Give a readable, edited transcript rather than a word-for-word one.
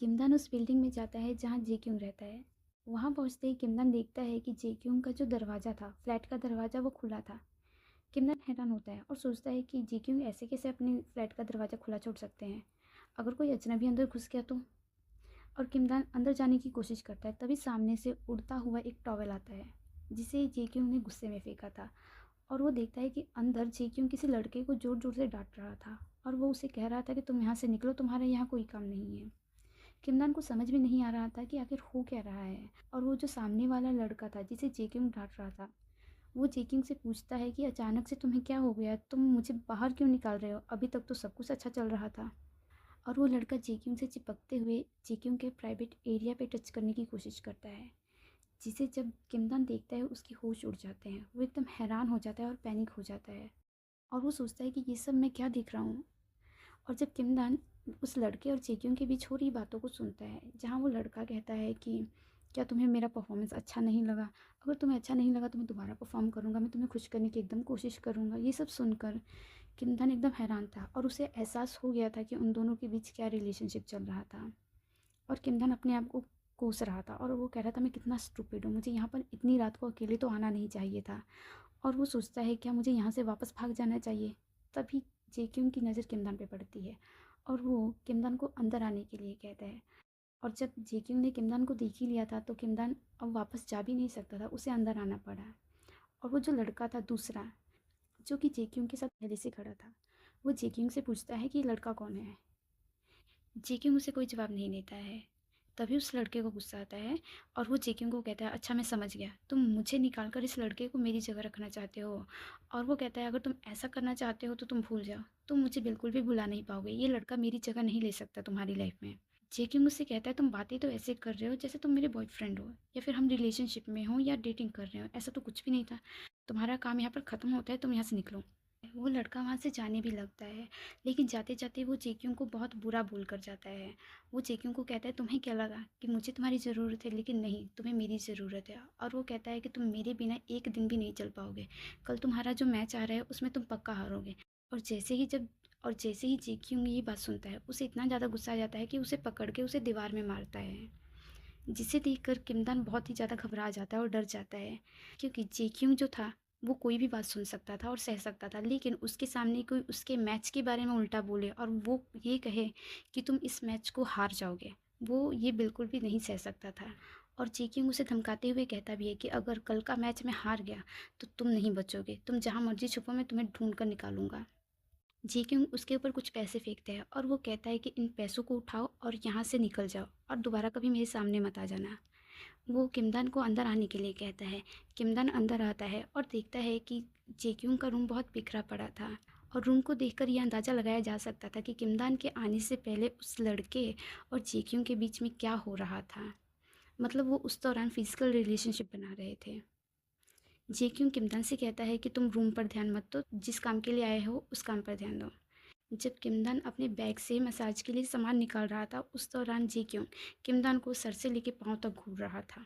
किमदान उस बिल्डिंग में जाता है जहाँ जे क्योंग रहता है। वहाँ पहुँचते ही किमदान देखता है कि जे क्योंग का जो दरवाज़ा था, फ्लैट का दरवाज़ा वो खुला था। किमदान हैरान होता है और सोचता है कि जे क्योंग ऐसे कैसे अपने फ्लैट का दरवाज़ा खुला छोड़ सकते हैं। अगर कोई अजनबी अंदर घुस गया तो। और किमदान अंदर जाने की कोशिश करता है, तभी सामने से उड़ता हुआ एक टॉवेल आता है जिसे जे क्योंग ने गुस्से में फेंका था। और वो देखता है कि अंदर जे क्योंग किसी लड़के को जोर जोर से डांट रहा था और वो उसे कह रहा था कि तुम यहाँ से निकलो, तुम्हारा यहाँ कोई काम नहीं है। किमदान को समझ में नहीं आ रहा था कि आखिर हो क्या रहा है। और वो जो सामने वाला लड़का था जिसे जेकिंग डांट रहा था, वो जेकिंग से पूछता है कि अचानक से तुम्हें क्या हो गया, तुम मुझे बाहर क्यों निकाल रहे हो, अभी तक तो सब कुछ अच्छा चल रहा था। और वो लड़का जेकिंग से चिपकते हुए जेकिंग के प्राइवेट एरिया पे टच करने की कोशिश करता है, जिसे जब किमदान देखता है उसके होश उड़ जाते हैं। वो एकदम हैरान हो जाता है और पैनिक हो जाता है और वो सोचता है कि ये सब मैं क्या देख रहा हूँ। और जब किमदान उस लड़के और जेक्यूंग के बीच हो रही बातों को सुनता है, जहाँ वो लड़का कहता है कि क्या तुम्हें मेरा परफॉर्मेंस अच्छा नहीं लगा, अगर तुम्हें अच्छा नहीं लगा तो मैं दोबारा परफॉर्म करूँगा, मैं तुम्हें खुश करने की एकदम कोशिश करूँगा, ये सब सुनकर किमदान एकदम हैरान था और उसे एहसास हो गया था कि उन दोनों के बीच क्या रिलेशनशिप चल रहा था। और किमदान अपने आप को कोस रहा था और वो कह रहा था मैं कितना स्टूपिड हूँ, मुझे यहाँ पर इतनी रात को अकेले तो आना नहीं चाहिए था। और वो सोचता है क्या मुझे यहाँ से वापस भाग जाना चाहिए। तभी जेक्यूंग की नज़र किमदान पे पड़ती है और वो किमदान को अंदर आने के लिए कहता है। और जब जेक्यूंग ने किमदान को देख ही लिया था तो किमदान अब वापस जा भी नहीं सकता था, उसे अंदर आना पड़ा। और वो जो लड़का था दूसरा, जो कि जेक्यूंग के साथ पहले से खड़ा था, वो जेक्यूंग से पूछता है कि ये लड़का कौन है। जेक्यूंग उसे कोई जवाब नहीं देता है। तभी उस लड़के को गुस्सा आता है और वो जेक्यूंग को कहता है अच्छा मैं समझ गया, तुम मुझे निकाल कर इस लड़के को मेरी जगह रखना चाहते हो। और वो कहता है अगर तुम ऐसा करना चाहते हो तो तुम भूल जाओ, तुम मुझे बिल्कुल भी भुला नहीं पाओगे, ये लड़का मेरी जगह नहीं ले सकता तुम्हारी लाइफ में। जेक्यूंग उससे कहता है तुम बातें तो ऐसे कर रहे हो जैसे तुम मेरे बॉयफ्रेंड हो या फिर हम रिलेशनशिप में हो या डेटिंग कर रहे हो, ऐसा तो कुछ भी नहीं था। तुम्हारा काम यहाँ पर ख़त्म होता है, तुम यहाँ से निकलो। वो लड़का वहाँ से जाने भी लगता है, लेकिन जाते जाते वो जेक्यूंग को बहुत बुरा बोल कर जाता है। वो जेक्यूंग को कहता है तुम्हें क्या लगा कि मुझे तुम्हारी ज़रूरत है, लेकिन नहीं, तुम्हें मेरी ज़रूरत है। और वो कहता है कि तुम मेरे बिना एक दिन भी नहीं चल पाओगे, कल तुम्हारा जो मैच आ रहा है उसमें तुम पक्का हारोगे। और जैसे ही जेक्यूंग ये बात सुनता है उसे इतना ज़्यादा गुस्सा आ जाता है कि उसे पकड़ के उसे दीवार में मारता है, जिसे देखकर किमदान बहुत ही ज़्यादा घबरा जाता है और डर जाता है। क्योंकि जेक्यूंग जो था वो कोई भी बात सुन सकता था और सह सकता था, लेकिन उसके सामने कोई उसके मैच के बारे में उल्टा बोले और वो ये कहे कि तुम इस मैच को हार जाओगे, वो ये बिल्कुल भी नहीं सह सकता था। और जेक्यूंग उसे धमकाते हुए कहता भी है कि अगर कल का मैच में हार गया तो तुम नहीं बचोगे, तुम जहाँ मर्जी छुपो, मैं तुम्हें ढूंढ कर निकालूंगा। जेक्यूंग उसके ऊपर कुछ पैसे फेंकते हैं और वो कहता है कि इन पैसों को उठाओ और यहाँ से निकल जाओ और दोबारा कभी मेरे सामने मत आ जाना। वो किमदान को अंदर आने के लिए कहता है। किमदान अंदर आता है और देखता है कि जेक्यूंग का रूम बहुत बिखरा पड़ा था। और रूम को देखकर यह अंदाज़ा लगाया जा सकता था कि किमदान के आने से पहले उस लड़के और जेक्यूंग के बीच में क्या हो रहा था। मतलब वो उस दौरान फिजिकल रिलेशनशिप बना रहे थे। जेक्यूंग किमदान से कहता है कि तुम रूम पर ध्यान मत दो, जिस काम के लिए आए हो उस काम पर ध्यान दो। जब किमदान अपने बैग से मसाज के लिए सामान निकाल रहा था, उस दौरान जेक्यूंग किमदान को सर से लेकर पाँव तक घूर रहा था।